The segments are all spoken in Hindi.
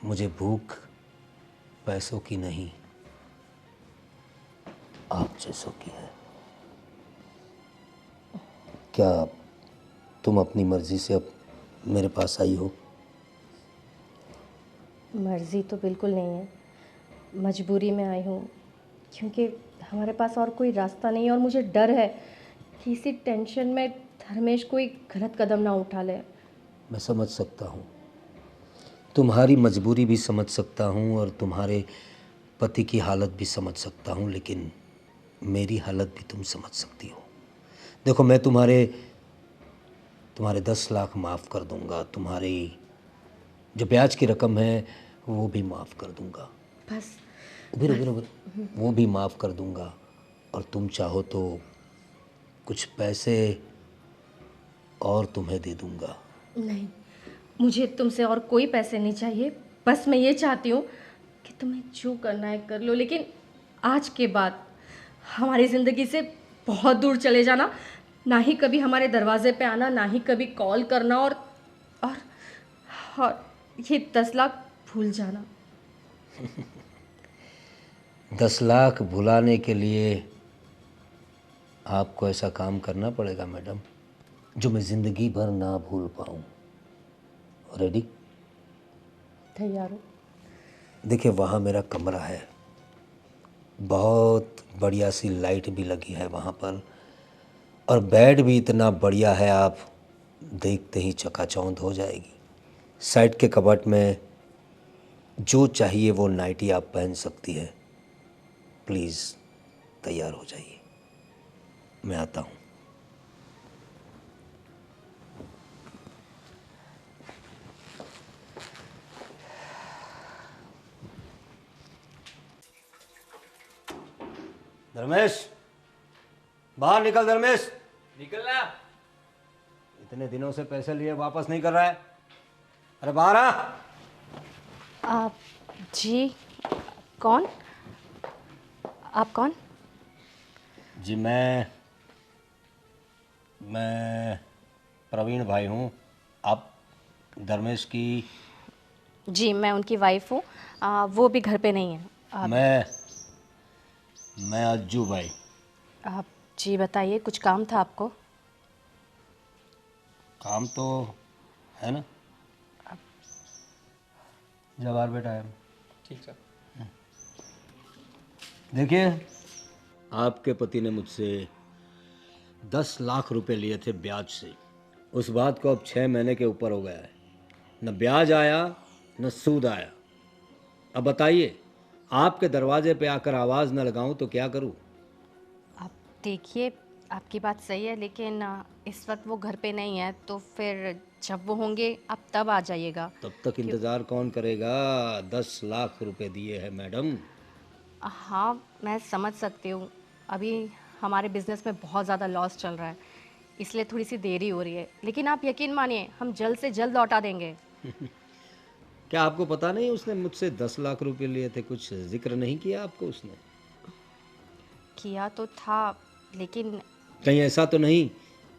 मुझे भूख पैसों की नहीं, आप जैसों की है। क्या तुम अपनी मर्जी से अब मेरे पास आई हो? मर्ज़ी तो बिल्कुल नहीं है, मजबूरी में आई हूँ, क्योंकि हमारे पास और कोई रास्ता नहीं है और मुझे डर है कि इसी टेंशन में धर्मेश कोई गलत कदम ना उठा ले। मैं समझ सकता हूँ, तुम्हारी मजबूरी भी समझ सकता हूँ और तुम्हारे पति की हालत भी समझ सकता हूँ, लेकिन मेरी हालत भी तुम समझ सकती हो। देखो, मैं तुम्हारे 10 लाख माफ़ कर दूंगा, तुम्हारी जो ब्याज की रकम है वो भी माफ़ कर दूंगा। बस उबिर वो भी माफ़ कर दूंगा, और तुम चाहो तो कुछ पैसे और तुम्हें दे दूंगा। नहीं, मुझे तुमसे और कोई पैसे नहीं चाहिए। बस मैं ये चाहती हूँ कि तुम्हें जो करना है कर लो, लेकिन आज के बाद हमारी ज़िंदगी से बहुत दूर चले जाना। ना ही कभी हमारे दरवाजे पे आना, ना ही कभी कॉल करना, और और ये 10 लाख भूल जाना। 10 लाख भुलाने के लिए आपको ऐसा काम करना पड़ेगा मैडम, जो मैं ज़िंदगी भर ना भूल पाऊँ। रेडी? तैयार हो? देखिए, वहाँ मेरा कमरा है, बहुत बढ़िया सी लाइट भी लगी है वहाँ पर, और बेड भी इतना बढ़िया है, आप देखते ही चकाचौंध हो जाएगी। साइड के कबर्ड में जो चाहिए वो नाइटी आप पहन सकती है। प्लीज़ तैयार हो जाइए, मैं आता हूँ। धर्मेश, बाहर निकल। धर्मेश, निकलना। इतने दिनों से पैसे लिए वापस नहीं कर रहा है। अरे बाहर आ। आप जी कौन? आप कौन? जी मैं प्रवीण भाई हूँ। आप धर्मेश की? जी मैं उनकी वाइफ हूँ। वो भी घर पे नहीं है। मैं अज्जू भाई। आप जी बताइए, कुछ काम था आपको? काम तो है ना। जा बाहर बैठा है। ठीक सर। देखिए, आपके पति ने मुझसे 10 लाख रुपए लिए थे ब्याज से। उस बात को अब 6 महीने के ऊपर हो गया है, न ब्याज आया न सूद आया। अब बताइए, आपके दरवाजे पे आकर आवाज़ न लगाऊं तो क्या करूं? आप देखिए, आपकी बात सही है, लेकिन इस वक्त वो घर पे नहीं है, तो फिर जब वो होंगे आप तब आ जाइएगा। तब तक क्यों? इंतज़ार कौन करेगा? 10 लाख रुपए दिए हैं मैडम। हाँ, मैं समझ सकती हूँ। अभी हमारे बिज़नेस में बहुत ज़्यादा लॉस चल रहा है, इसलिए थोड़ी सी देरी हो रही है, लेकिन आप यकीन मानिए हम जल्द से जल्द लौटा देंगे। क्या आपको पता नहीं उसने मुझसे 10 लाख रुपए लिए थे? कुछ जिक्र नहीं किया आपको उसने? किया तो था, लेकिन कहीं ऐसा तो नहीं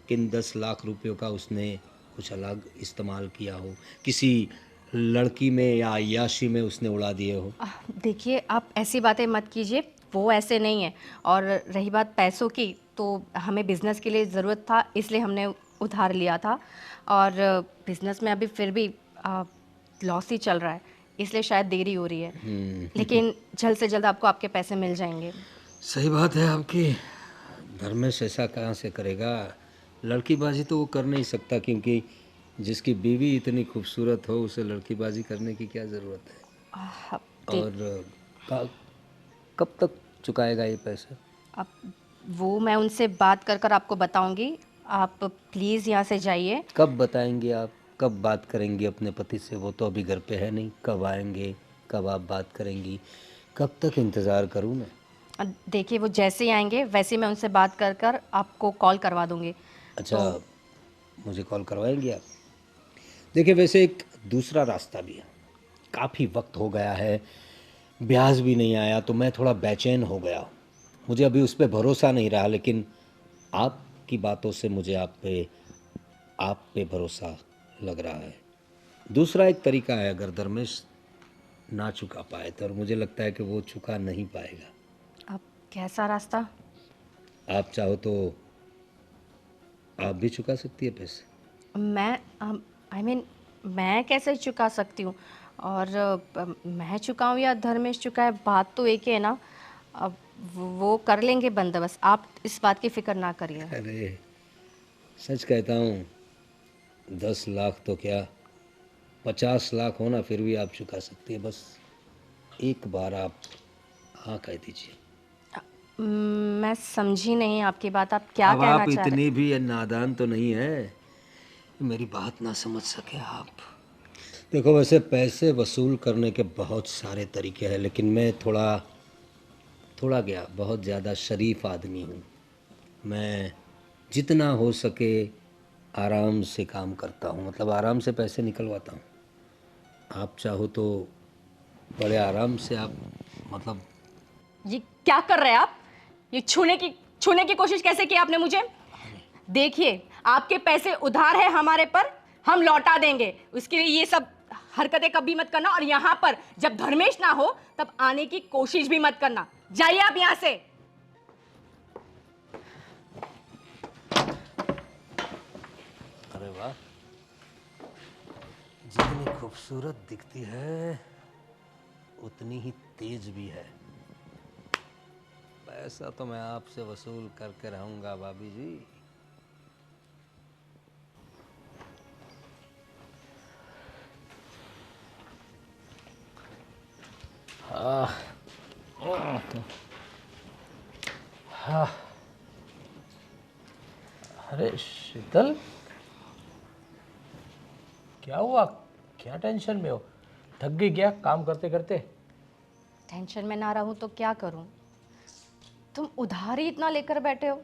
कि इन 10 लाख रुपयों का उसने कुछ अलग इस्तेमाल किया हो, किसी लड़की में या अय्याशी में उसने उड़ा दिए हो? देखिए आप ऐसी बातें मत कीजिए, वो ऐसे नहीं है। और रही बात पैसों की, तो हमें बिज़नेस के लिए ज़रूरत था, इसलिए हमने उधार लिया था। और बिज़नेस में अभी फिर भी लॉस ही चल रहा है, इसलिए शायद देरी हो रही है। लेकिन जल्द से जल्द आपको आपके पैसे मिल जाएंगे। सही बात है आपकी। धर्मेश ऐसा कहाँ से करेगा? लड़कीबाजी तो वो कर नहीं सकता, क्योंकि जिसकी बीवी इतनी खूबसूरत हो उसे लड़कीबाजी करने की क्या ज़रूरत है? आप देख और कब तक चुकाएगा ये पैसा? आप वो मैं उनसे बात कर कर आपको बताऊंगी। आप प्लीज़ यहाँ से जाइए। कब बताएंगे आप? कब बात करेंगी अपने पति से? वो तो अभी घर पे है नहीं। कब आएंगे? कब आप बात करेंगी? कब तक इंतज़ार करूँ मैं? देखिए वो जैसे ही आएंगे वैसे ही मैं उनसे बात कर कर आपको कॉल करवा दूंगी। अच्छा, तो मुझे कॉल करवाएंगे आप? देखिए, वैसे एक दूसरा रास्ता भी है। काफ़ी वक्त हो गया है, ब्याज भी नहीं आया, तो मैं थोड़ा बेचैन हो गया। मुझे अभी उस पर भरोसा नहीं रहा, लेकिन आपकी बातों से मुझे आप पे भरोसा लग रहा है। दूसरा एक तरीका है, अगर धर्मेश ना चुका पाए थे और मुझे लगता है कि वो चुका नहीं पाएगा। अब कैसा रास्ता? आप चाहो तो आप भी चुका सकती है पैसे। मैं आई मीन मैं कैसे चुका सकती हूँ? और मैं चुकाऊँ या धर्मेश चुकाए, बात तो एक ही है ना। अब वो कर लेंगे बंदोबस्त, आप इस बात की फिक्र ना करिए। अरे सच कहता हूँ, 10 लाख तो क्या, 50 लाख हो ना फिर भी आप चुका सकती है। बस एक बार आप हाँ कह दीजिए। मैं समझी नहीं आपकी बात, आप क्या अब कहना आप चाह रहे? इतनी भी नादान तो नहीं है, मेरी बात ना समझ सके आप। देखो, वैसे पैसे वसूल करने के बहुत सारे तरीके हैं, लेकिन मैं थोड़ा थोड़ा क्या बहुत ज़्यादा शरीफ आदमी हूँ। मैं जितना हो सके आराम से काम करता हूँ, मतलब आराम से पैसे निकलवाता हूँ। आप चाहो तो बड़े आराम से आप, मतलब ये क्या कर रहे हैं आप? ये छूने की कोशिश कैसे की आपने मुझे? देखिए, आपके पैसे उधार है हमारे पर, हम लौटा देंगे। उसके लिए ये सब हरकतें कभी मत करना, और यहाँ पर जब धर्मेश ना हो तब आने की कोशिश भी मत करना। जाइए आप यहाँ से। अरे वाह, जितनी खूबसूरत दिखती है उतनी ही तेज भी है। पैसा तो मैं आपसे वसूल करके रहूंगा भाभी जी। अरे शीतल, क्या हुआ? क्या टेंशन में हो? थक गई क्या काम करते करते? टेंशन में ना रहूं तो क्या करूं? तुम उधार ही इतना लेकर बैठे हो।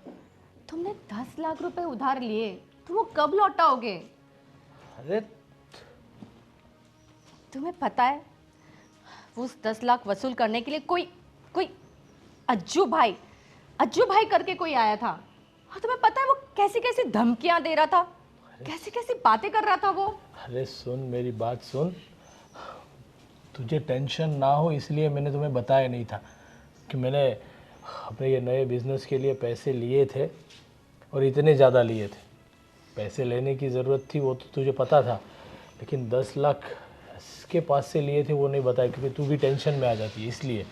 तुमने 10 लाख रुपए उधार लिए, तुम वो कब लौटाओगे? अरे तुम्हें पता है, वो उस 10 लाख वसूल करने के लिए कोई कोई अज्जू भाई करके कोई आया था। और तुम्हें पता है वो कैसी कैसी धमकियां दे रहा था, कैसी कैसी बातें कर रहा था वो। अरे सुन, मेरी बात सुन। तुझे टेंशन ना हो इसलिए मैंने तुम्हें बताया नहीं था कि मैंने अपने ये नए बिजनेस के लिए पैसे लिए थे, और इतने ज़्यादा लिए थे। पैसे लेने की ज़रूरत थी वो तो तुझे पता था, लेकिन 10 लाख इसके पास से लिए थे वो नहीं बताया, क्योंकि तू भी टेंशन में आ जाती है इसलिए।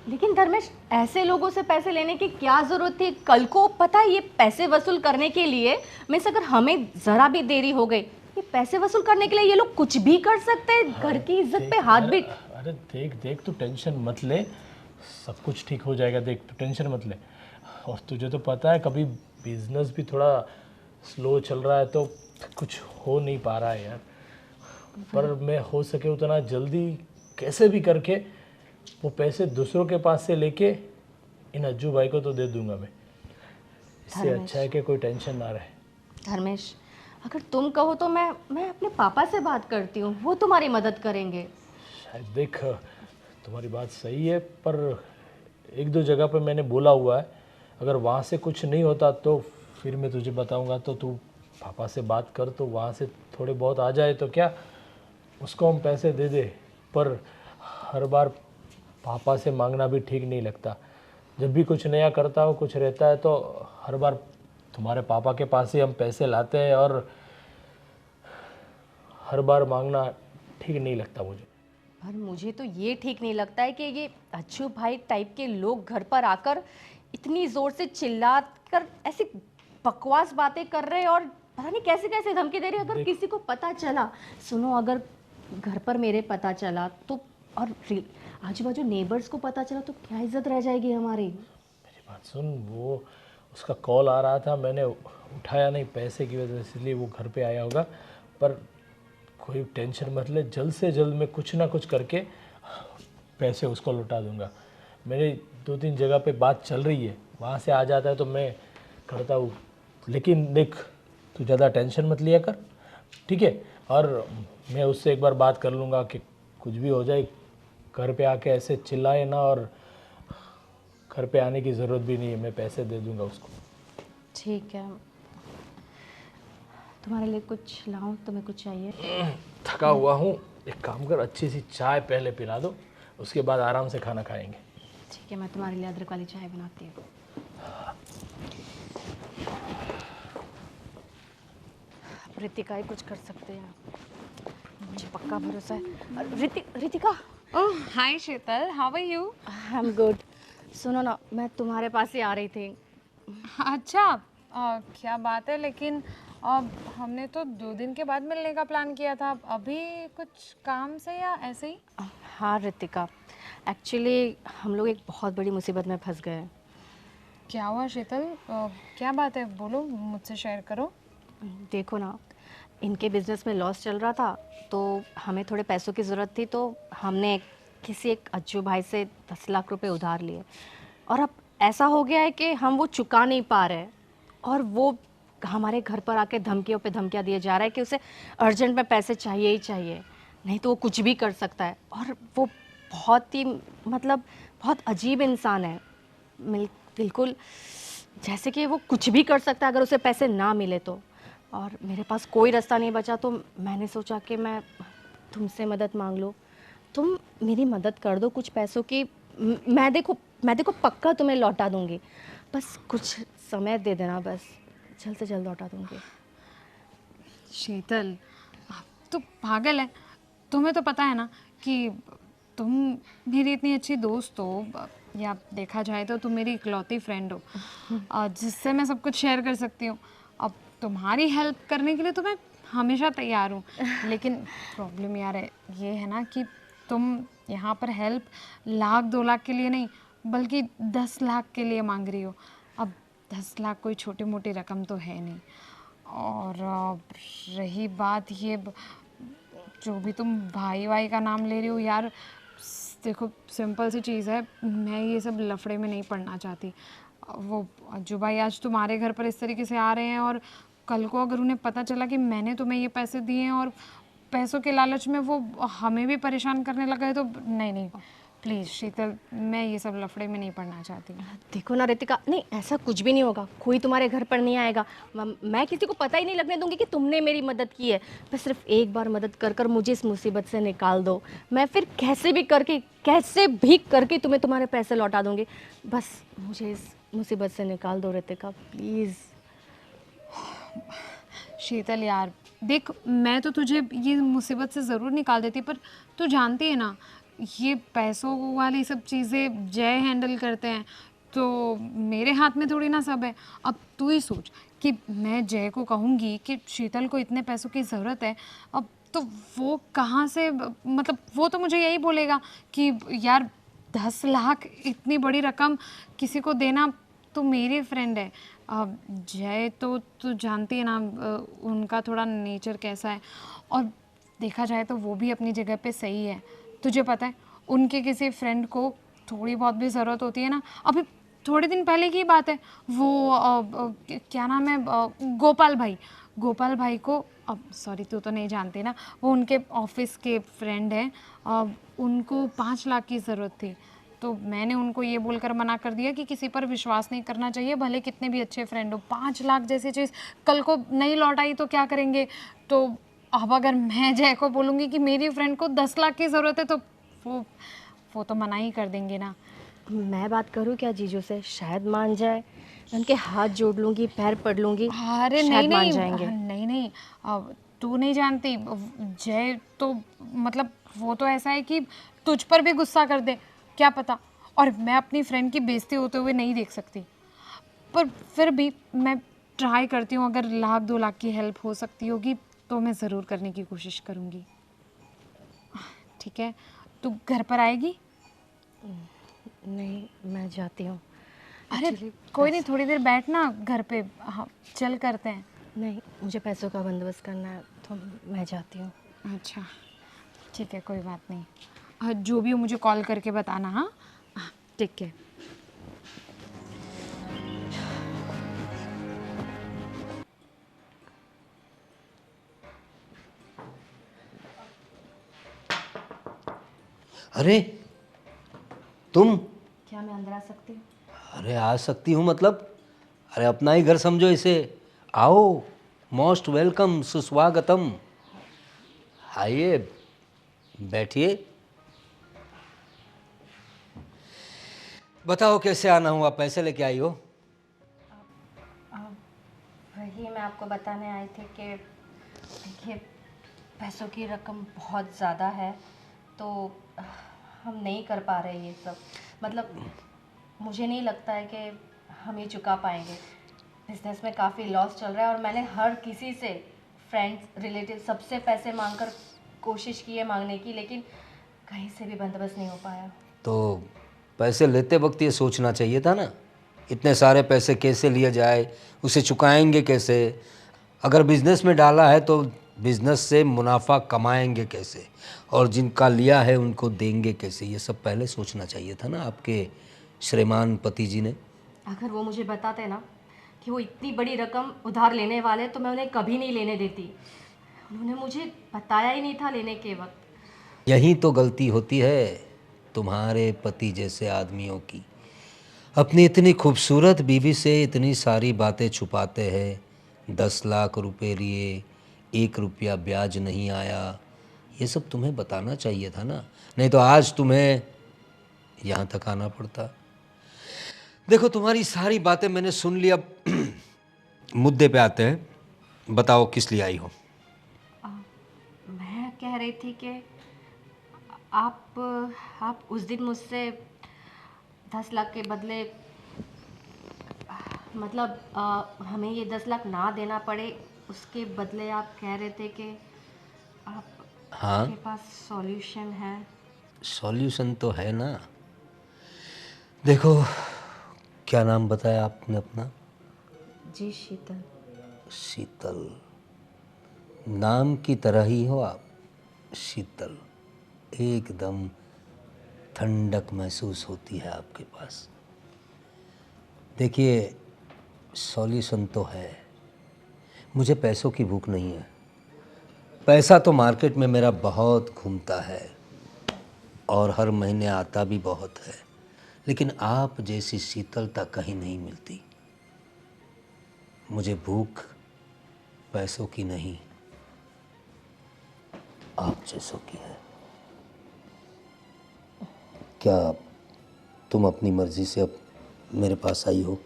लेकिन धर्मेश, ऐसे लोगों से पैसे लेने की क्या जरूरत थी? कल को पता है ये पैसे वसूल करने के लिए, मिस अगर हमें जरा भी देरी हो गई, ये पैसे वसूल करने के लिए ये लोग कुछ भी कर सकते हैं। घर की इज्जत पे हाथ भी। अरे देख देख, तू टेंशन मत ले, सब कुछ ठीक हो जाएगा। देख तू टेंशन मत ले। और तुझे तो पता है कभी बिजनेस भी थोड़ा स्लो चल रहा है तो कुछ हो नहीं पा रहा है यार। पर मैं हो सके उतना जल्दी कैसे भी करके वो पैसे दूसरों के पास से लेके इन अज्जू भाई को तो दे दूंगा मैं। इससे धर्मेश, अच्छा है कि कोई टेंशन ना रहे। धर्मेश, अगर तुम कहो तो मैं अपने पापा से बात करती हूँ, वो तुम्हारी मदद करेंगे। शायद देख, तुम्हारी बात सही है, पर एक दो जगह पे मैंने बोला हुआ है, अगर वहाँ से कुछ नहीं होता तो फिर मैं तुझे बताऊंगा। तो तू पापा से बात कर, तो वहाँ से थोड़े बहुत आ जाए तो क्या, उसको हम पैसे दे दे। पर हर बार पापा से मांगना भी ठीक नहीं लगता। जब भी कुछ नया करता हो, कुछ रहता है, तो हर बार तुम्हारे पापा के पास ही हम पैसे लाते हैं, और हर बार मांगना ठीक नहीं लगता मुझे। पर मुझे तो ये ठीक नहीं लगता है कि ये अच्छू भाई टाइप के लोग घर पर आकर इतनी जोर से चिल्ला कर ऐसी बकवास बातें कर रहे हैं, और पता नहीं कैसे कैसे धमकी दे रहे हैं। अगर किसी को पता चला, सुनो, अगर घर पर मेरे पता चला तो, और आजू बाजू नेबर्स को पता चला तो क्या इज्जत रह जाएगी हमारी। मेरी बात सुन, वो उसका कॉल आ रहा था, मैंने उठाया नहीं पैसे की वजह से, इसलिए वो घर पे आया होगा। पर कोई टेंशन मत ले, जल्द से जल्द मैं कुछ ना कुछ करके पैसे उसको लौटा दूंगा। मेरी 2-3 जगह पे बात चल रही है, वहाँ से आ जाता है तो मैं करता हूँ। लेकिन देख, तू ज़्यादा टेंशन मत लिया कर, ठीक है? और मैं उससे एक बार बात कर लूँगा कि कुछ भी हो जाए घर पे आके ऐसे चिल्लाए ना, और घर पे आने की ज़रूरत भी नहीं है, मैं पैसे दे दूँगा उसको। ठीक है, तुम्हारे लिए कुछ लाऊं? तुम्हें कुछ चाहिए? थका हुआ हूँ, एक काम कर, अच्छी सी चाय पहले पिला दो, उसके बाद आराम से खाना खाएंगे। ठीक है, मैं तुम्हारे लिए अदरक वाली चाय बनाती हूँ। रितिका ही कुछ कर सकते हैं, मुझे पक्का भरोसा है। Ritika. Oh hi Sheetal, how are you? I am good. सुनो ना, मैं तुम्हारे पास ही आ रही थी। अच्छा, क्या बात है, लेकिन अब हमने तो 2 दिन के बाद मिलने का प्लान किया था। अभी कुछ काम से या ऐसे ही? हाँ रितिका, एक्चुअली हम लोग एक बहुत बड़ी मुसीबत में फंस गए हैं। क्या हुआ शीतल? क्या बात है, बोलो, मुझसे शेयर करो। देखो ना, इनके बिजनेस में लॉस चल रहा था, तो हमें थोड़े पैसों की ज़रूरत थी, तो हमने किसी एक अज्जू भाई से 10 लाख रुपए उधार लिए। और अब ऐसा हो गया है कि हम वो चुका नहीं पा रहे, और वो हमारे घर पर आके धमकियों पे धमकियाँ दिए जा रहा है कि उसे अर्जेंट में पैसे चाहिए ही चाहिए, नहीं तो वो कुछ भी कर सकता है। और वो बहुत ही मतलब बहुत अजीब इंसान है, बिल्कुल जैसे कि वो कुछ भी कर सकता है अगर उसे पैसे ना मिले तो। और मेरे पास कोई रास्ता नहीं बचा, तो मैंने सोचा कि मैं तुमसे मदद मांग लूँ। तुम मेरी मदद कर दो कुछ पैसों की। मैं देखो पक्का तुम्हें लौटा दूंगी, बस कुछ समय दे देना, बस जल्द से जल्द लौटा दूंगी। शीतल, आप तो पागल है। तुम्हें तो पता है ना कि तुम मेरी इतनी अच्छी दोस्त हो, या देखा जाए तो तुम मेरी इकलौती फ्रेंड हो, जिससे मैं सब कुछ शेयर कर सकती हूँ। अब तुम्हारी हेल्प करने के लिए तो मैं हमेशा तैयार हूँ, लेकिन प्रॉब्लम यार ये है ना कि तुम यहाँ पर हेल्प 1-2 लाख के लिए नहीं, बल्कि 10 लाख के लिए मांग रही हो। अब 10 लाख कोई छोटी मोटी रकम तो है नहीं। और रही बात ये जो भी तुम भाई वाई का नाम ले रही हो यार, देखो सिंपल सी चीज़ है, मैं ये सब लफड़े में नहीं पड़ना चाहती। वो अज्जू भाई आज तुम्हारे घर पर इस तरीके से आ रहे हैं, और कल को अगर उन्हें पता चला कि मैंने तुम्हें ये पैसे दिए हैं और पैसों के लालच में वो हमें भी परेशान करने लगा है, तो नहीं प्लीज़ शीतल, मैं ये सब लफड़े में नहीं पड़ना चाहती। देखो ना रितिका, नहीं ऐसा कुछ भी नहीं होगा, कोई तुम्हारे घर पर नहीं आएगा। मैं किसी को पता ही नहीं लगने दूंगी कि तुमने मेरी मदद की है। बस सिर्फ एक बार मदद कर कर मुझे इस मुसीबत से निकाल दो, मैं फिर कैसे भी करके तुम्हें तुम्हारे पैसे लौटा दूंगी। बस मुझे इस मुसीबत से निकाल दो रितिका, प्लीज़। शीतल यार देख, मैं तो तुझे ये मुसीबत से ज़रूर निकाल देती, पर तू जानती है ना, ये पैसों वाली सब चीज़ें जय हैंडल करते हैं, तो मेरे हाथ में थोड़ी ना सब है। अब तू ही सोच कि मैं जय को कहूँगी कि शीतल को इतने पैसों की ज़रूरत है, अब तो वो कहाँ से, मतलब वो तो मुझे यही बोलेगा कि यार 10 लाख इतनी बड़ी रकम किसी को देना, तो मेरी फ्रेंड है। अब जय तो तू जानती है ना, उनका थोड़ा नेचर कैसा है, और देखा जाए तो वो भी अपनी जगह पे सही है। तुझे पता है, उनके किसी फ्रेंड को थोड़ी बहुत भी ज़रूरत होती है ना, अभी थोड़े दिन पहले की बात है, वो क्या नाम है, गोपाल भाई को, अब सॉरी तू तो नहीं जानती ना, वो उनके ऑफिस के फ्रेंड हैं, उनको 5 लाख की ज़रूरत थी। तो मैंने उनको ये बोलकर मना कर दिया कि किसी पर विश्वास नहीं करना चाहिए, भले कितने भी अच्छे फ्रेंड हो। 5 लाख जैसी चीज़ कल को नहीं लौट आई तो क्या करेंगे? तो अब अगर मैं जय को बोलूँगी कि मेरी फ्रेंड को 10 लाख की ज़रूरत है, तो वो तो मना ही कर देंगे ना। मैं बात करूँ क्या जीजू से, शायद मान जाए। उनके हाथ जोड़ लूँगी, पैर पड़ लूँगी, अरे शायद मान नहीं जाएंगे। नहीं, अब तू नहीं जानती, जय तो मतलब वो तो ऐसा है कि तुझ पर भी गुस्सा कर दे, क्या पता। और मैं अपनी फ्रेंड की बेइज्जती होते हुए नहीं देख सकती, पर फिर भी मैं ट्राई करती हूँ, अगर 1-2 लाख की हेल्प हो सकती होगी तो मैं ज़रूर करने की कोशिश करूँगी। ठीक है, तू घर पर आएगी? नहीं, मैं जाती हूँ। अरे कोई नहीं, थोड़ी देर बैठना घर पे, हाँ चल करते हैं। नहीं, मुझे पैसों का बंदोबस्त करना है, तो मैं जाती हूँ। अच्छा ठीक है, कोई बात नहीं। जो भी हो मुझे कॉल करके बताना। हाँ ठीक है। अरे तुम, क्या मैं अंदर आ सकती हूँ? अरे आ सकती हूँ मतलब, अरे अपना ही घर समझो इसे। आओ, मोस्ट वेलकम, सुस्वागतम। आइए, बैठिए। बताओ कैसे आना हुआ, पैसे लेके आई हो? वही मैं आपको बताने आई थी कि देखिए पैसों की रकम बहुत ज़्यादा है, तो हम नहीं कर पा रहे ये सब। मतलब मुझे नहीं लगता है कि हम ये चुका पाएंगे। बिजनेस में काफ़ी लॉस चल रहा है और मैंने हर किसी से, फ्रेंड्स, रिलेटिव, सबसे पैसे मांगकर कोशिश की है मांगने की, लेकिन कहीं से भी बंदोबस्त नहीं हो पाया। तो पैसे लेते वक्त ये सोचना चाहिए था ना, इतने सारे पैसे कैसे लिए जाए, उसे चुकाएंगे कैसे। अगर बिज़नेस में डाला है तो बिज़नेस से मुनाफा कमाएंगे कैसे, और जिनका लिया है उनको देंगे कैसे, ये सब पहले सोचना चाहिए था ना आपके श्रीमान पति जी ने। अगर वो मुझे बताते ना कि वो इतनी बड़ी रकम उधार लेने वाले, तो मैं उन्हें कभी नहीं लेने देती। उन्होंने मुझे बताया ही नहीं था लेने के वक्त। यही तो गलती होती है तुम्हारे पति जैसे आदमियों की। अपनी इतनी खूबसूरत बीवी से इतनी सारी बातें छुपाते हैं। 10 लाख रुपए लिए, 1 रुपया ब्याज नहीं आया, ये सब तुम्हें बताना चाहिए था ना, नहीं तो आज तुम्हें यहाँ तक आना पड़ता। देखो तुम्हारी सारी बातें मैंने सुन ली, अब मुद्दे पे आते हैं। बताओ किस लिए आई हो? मैं कह रही थी कि आप उस दिन मुझसे 10 लाख के बदले, मतलब हमें ये 10 लाख ना देना पड़े, उसके बदले आप कह रहे थे कि हाँ, आपके पास सॉल्यूशन है। सॉल्यूशन तो है ना। देखो, क्या नाम बताया आपने अपना? जी शीतल। शीतल, नाम की तरह ही हो आप, शीतल। एकदम ठंडक महसूस होती है आपके पास। देखिए, सॉल्यूशन तो है। मुझे पैसों की भूख नहीं है। पैसा तो मार्केट में मेरा बहुत घूमता है और हर महीने आता भी बहुत है, लेकिन आप जैसी शीतलता कहीं नहीं मिलती। मुझे भूख पैसों की नहीं, आप जैसों की है। क्या तुम अपनी मर्जी से अब मेरे पास आई हो?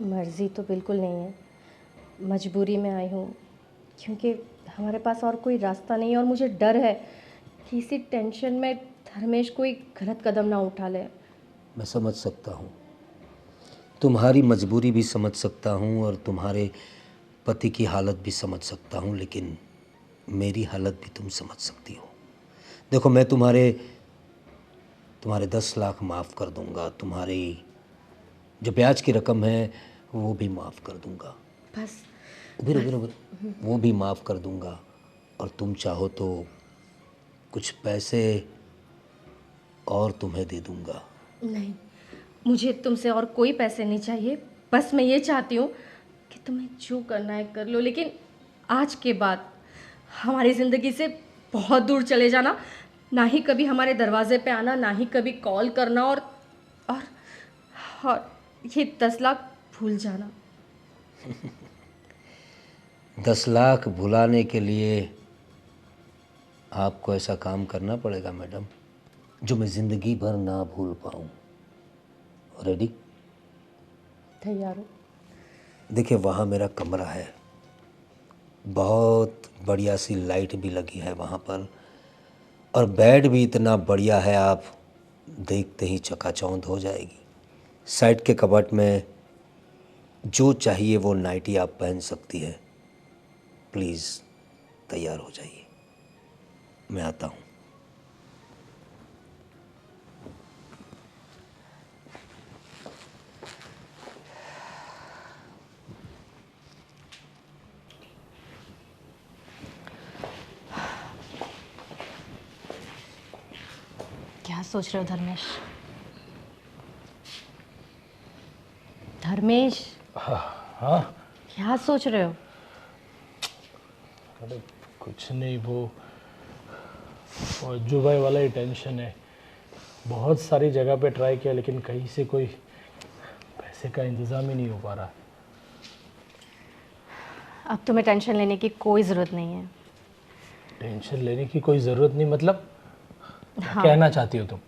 मर्ज़ी तो बिल्कुल नहीं है, मजबूरी में आई हूँ, क्योंकि हमारे पास और कोई रास्ता नहीं है और मुझे डर है कि इसी टेंशन में धर्मेश कोई गलत कदम ना उठा ले। मैं समझ सकता हूँ, तुम्हारी मजबूरी भी समझ सकता हूँ और तुम्हारे पति की हालत भी समझ सकता हूँ, लेकिन मेरी हालत भी तुम समझ सकती हो। देखो, मैं तुम्हारे 10 लाख माफ़ कर दूंगा, तुम्हारी जो ब्याज की रकम है वो भी माफ़ कर दूंगा। बस उधर वो भी माफ़ कर दूंगा, और तुम चाहो तो कुछ पैसे और तुम्हें दे दूंगा। नहीं, मुझे तुमसे और कोई पैसे नहीं चाहिए। बस मैं ये चाहती हूँ कि तुम्हें जो करना है कर लो, लेकिन आज के बाद हमारी ज़िंदगी से बहुत दूर चले जाना। ना ही कभी हमारे दरवाजे पे आना, ना ही कभी कॉल करना, और और ये 10 लाख भूल जाना। 10 लाख भुलाने के लिए आपको ऐसा काम करना पड़ेगा मैडम, जो मैं ज़िंदगी भर ना भूल पाऊँ। रेडी? तैयार हो? देखिए, वहाँ मेरा कमरा है, बहुत बढ़िया सी लाइट भी लगी है वहाँ पर, और बेड भी इतना बढ़िया है, आप देखते ही चकाचौंध हो जाएगी। साइड के कबर्ड में जो चाहिए वो नाइटी आप पहन सकती है। प्लीज़ तैयार हो जाइए, मैं आता हूँ। क्या सोच रहे हो धर्मेश? धर्मेश, हाँ, क्या सोच रहे हो? अरे कुछ नहीं, वो अज्जू भाई वाला ही टेंशन है। बहुत सारी जगह पे ट्राई किया, लेकिन कहीं से कोई पैसे का इंतज़ाम ही नहीं हो पा रहा। अब तुम्हें टेंशन लेने की कोई ज़रूरत नहीं है। टेंशन लेने की कोई ज़रूरत नहीं, मतलब क्या हाँ। कहना चाहती हो तुम?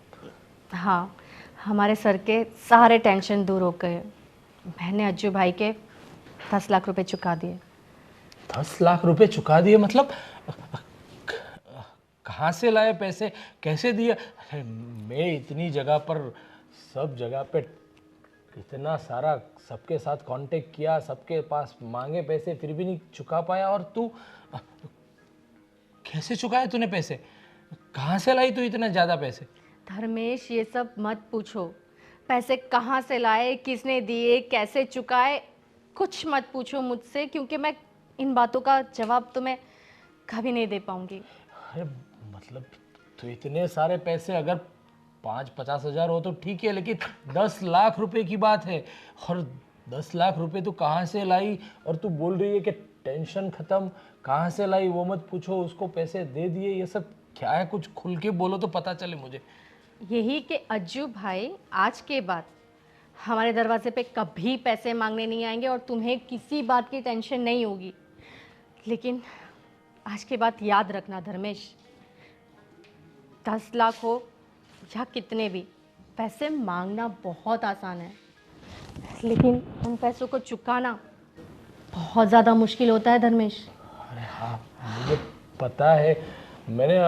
हाँ, हमारे सर के सारे टेंशन दूर हो गए। मैंने अज्जू भाई के 10 लाख रुपए चुका दिए। 10 लाख रुपए चुका दिए मतलब? कहाँ से लाए पैसे, कैसे दिए? अरे मैं इतनी जगह पर, सब जगह पे इतना सारा सबके साथ कांटेक्ट किया, सबके पास मांगे पैसे, फिर भी नहीं चुका पाया। और तू कैसे चुकाए तूने पैसे? कहाँ से लाई तू इतना ज़्यादा पैसे? धर्मेश, ये सब मत पूछो। पैसे कहाँ से लाए, किसने दिए, कैसे चुकाए, कुछ मत पूछो मुझसे, क्योंकि मैं इन बातों का जवाब तुम्हें कभी नहीं दे पाऊंगी। अरे मतलब तो इतने सारे पैसे अगर 5-50 हज़ार हो तो ठीक है, लेकिन 10 लाख रुपए की बात है। और 10 लाख रुपए तू कहाँ से लाई? और तू बोल रही है कि टेंशन ख़त्म, कहाँ से लाई वो मत पूछो, उसको पैसे दे दिए, ये सब क्या है? कुछ खुल के बोलो तो पता चले मुझे। यही कि अज्जू भाई आज के बाद हमारे दरवाजे पे कभी पैसे मांगने नहीं आएंगे और तुम्हें किसी बात की टेंशन नहीं होगी। लेकिन आज के बाद याद रखना धर्मेश, 10 लाख हो या कितने भी, पैसे मांगना बहुत आसान है, लेकिन उन पैसों को चुकाना बहुत ज़्यादा मुश्किल होता है धर्मेश। अरे हाँ, मुझे पता है। मैंने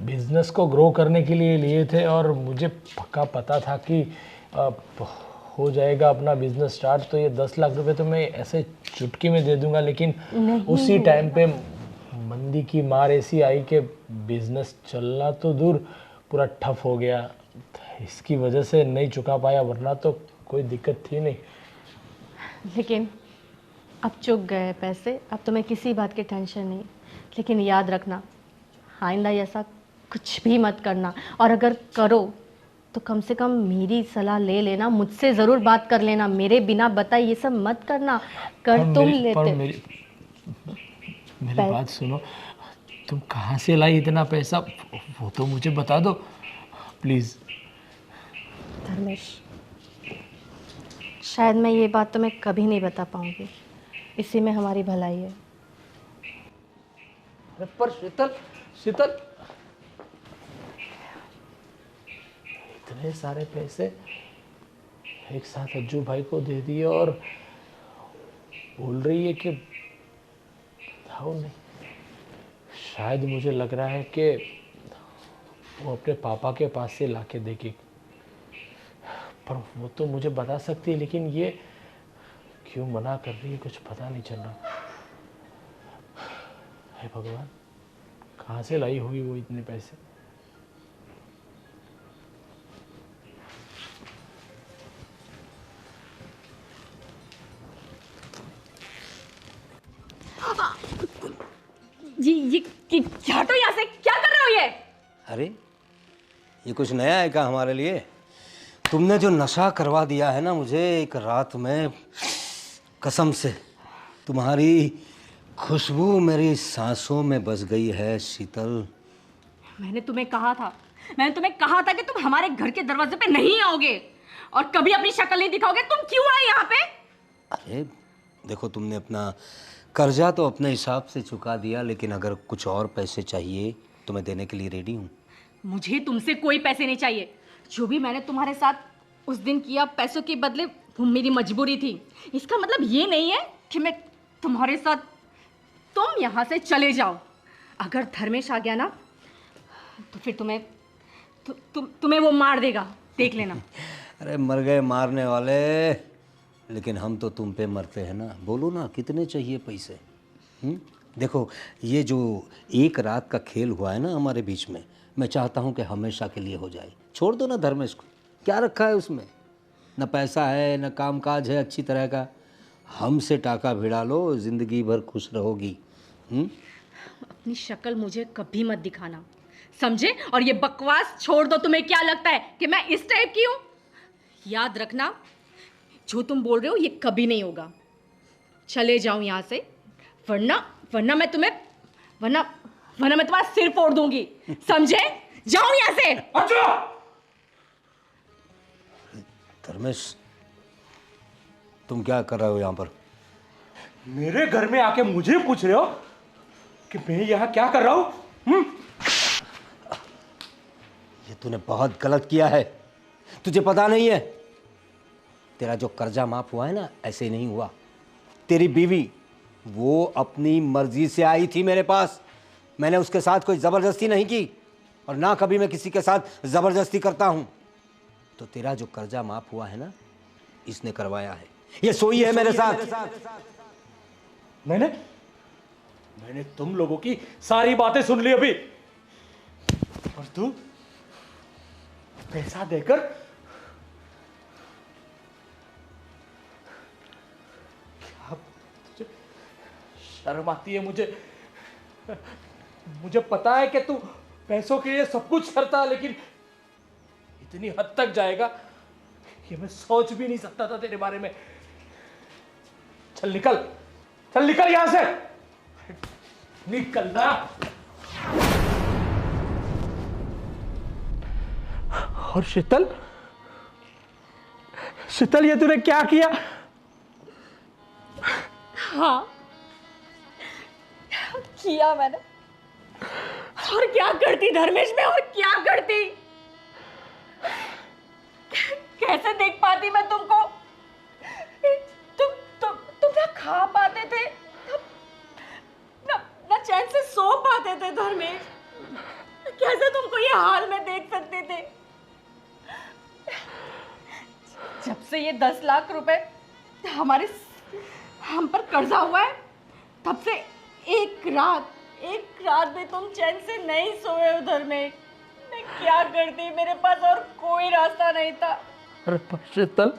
बिजनेस को ग्रो करने के लिए लिए थे और मुझे पक्का पता था कि हो जाएगा अपना बिजनेस स्टार्ट, तो ये 10 लाख रुपए तो मैं ऐसे चुटकी में दे दूंगा। लेकिन उसी टाइम पे मंदी की मार ऐसी आई कि बिजनेस चलना तो दूर, पूरा ठप हो गया। इसकी वजह से नहीं चुका पाया, वरना तो कोई दिक्कत थी नहीं। लेकिन अब चुक गए पैसे, अब तुम्हें किसी बात की टेंशन नहीं। लेकिन याद रखना, आइंदा ऐसा कुछ भी मत करना, और अगर करो तो कम से कम मेरी सलाह ले लेना, मुझसे ज़रूर बात कर लेना, मेरे बिना बताए ये सब मत करना। कर तुम लेते। मेरी बात सुनो, तुम कहाँ से लाई इतना पैसा वो तो मुझे बता दो प्लीज़। धर्मेश, शायद मैं ये बात तुम्हें कभी नहीं बता पाऊंगी, इसी में हमारी भलाई है। पर शीतल, शीतल, इतने सारे पैसे एक साथ अज्जू भाई को दे दिए और बोल रही है कि बताओ नहीं। शायद मुझे लग रहा है कि वो अपने पापा के पास से लाके देगी, पर वो तो मुझे बता सकती है, लेकिन ये क्यों मना कर रही है कुछ पता नहीं चल रहा। हे भगवान, कहाँ से लाई होगी वो इतने पैसे? ये हटो यहाँ से, क्या कर रहे हो ये? अरे ये कुछ नया है क्या हमारे लिए? तुमने जो नशा करवा दिया है ना मुझे एक रात में, कसम से तुम्हारी खुशबू मेरी सांसों में बस गई है शीतल। मैंने तुम्हें कहा था कि तुम हमारे घर के दरवाजे पे नहीं आओगे और कभी अपनी शक्ल नहीं दिखाओगे। तुम क्यों आए यहाँ पे? अरे देखो, तुमने अपना कर्जा तो अपने हिसाब से चुका दिया, लेकिन अगर कुछ और पैसे चाहिए तो मैं देने के लिए रेडी हूँ। मुझे तुमसे कोई पैसे नहीं चाहिए। जो भी मैंने तुम्हारे साथ उस दिन किया पैसों के बदले, वो मेरी मजबूरी थी। इसका मतलब ये नहीं है कि मैं तुम्हारे साथ, तुम यहाँ से चले जाओ। अगर धर्मेश आ गया ना तो फिर तुम्हें वो मार देगा, देख लेना। अरे मर गए मारने वाले, लेकिन हम तो तुम पे मरते हैं ना। बोलो ना कितने चाहिए पैसे? देखो, ये जो एक रात का खेल हुआ है ना हमारे बीच में, मैं चाहता हूँ कि हमेशा के लिए हो जाए। छोड़ दो ना धर्मेश को, क्या रखा है उसमें? न पैसा है न काम काज है अच्छी तरह का। हमसे टाका भिड़ा लो, ज़िंदगी भर खुश रहोगी। अपनी शक्ल मुझे कभी मत दिखाना, समझे? और ये बकवास छोड़ दो। तुम्हें क्या लगता है कि मैं इस टाइप की हूँ? याद रखना, जो तुम बोल रहे हो ये कभी नहीं होगा। चले जाओ यहाँ से, वरना मैं तुम्हारा सिर फोड़ दूंगी, समझे? जाओ यहाँ से। धर्मेश, तुम क्या कर रहे हो यहाँ पर? मेरे घर में आके मुझे पूछ रहे हो कि मैं यहाँ क्या कर रहा हूँ? ये तूने बहुत गलत किया है। तुझे पता नहीं है, तेरा जो कर्जा माफ हुआ है ना, ऐसे ही नहीं हुआ। तेरी बीवी वो अपनी मर्जी से आई थी मेरे पास। मैंने उसके साथ कोई ज़बरदस्ती नहीं की और ना कभी मैं किसी के साथ ज़बरदस्ती करता हूं। तो तेरा जो कर्जा माफ हुआ है ना, इसने करवाया है। ये सोई है मेरे साथ। मैंने तुम लोगों की सारी बातें सुन ली अभी। और तू पैसा देकर क्या तुझे शर्म आती है? मुझे पता है कि तू पैसों के लिए सब कुछ करता, लेकिन इतनी हद तक जाएगा कि मैं सोच भी नहीं सकता था तेरे बारे में। चल निकल यहां से, निकलना। और शीतल, ये तूने क्या किया? हाँ, किया मैंने। और क्या करती धर्मेश में, और क्या करती? कैसे देख पाती मैं तुमको? तुम ना खा पाते थे, ना चैन से सो पाते थे धर्मेश। कैसे तुमको ये हाल में देख सकते थे? जब से ये 10 लाख रुपए हम पर कर्जा हुआ है, तब से एक रात भी तुम चैन से नहीं सोए हो धर्मेश। मैं क्या करती? मेरे पास और कोई रास्ता नहीं था। अरे शीतल,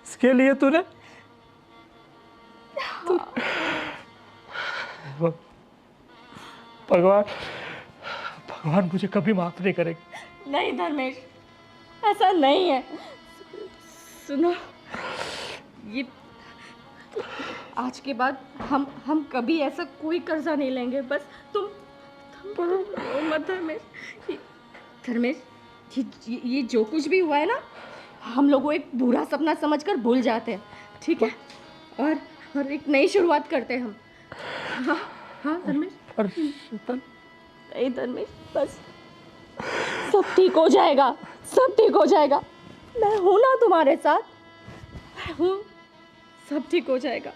इसके लिए तूने भगवान मुझे कभी माफ नहीं करेगा। नहीं धर्मेश, ऐसा नहीं है। सुनो, ये आज के बाद हम कभी ऐसा कोई कर्जा नहीं लेंगे। बस तुम रो मत धर्मेश। ये जो कुछ भी हुआ है ना, हम लोगों एक बुरा सपना समझकर भूल जाते हैं, ठीक है? और एक नई शुरुआत करते हैं हम। हाँ धर्मेश। नहीं धर्मेश, बस सब ठीक हो जाएगा, सब ठीक हो जाएगा। मैं हूं ना तुम्हारे साथ, मैं हूं। सब ठीक हो जाएगा।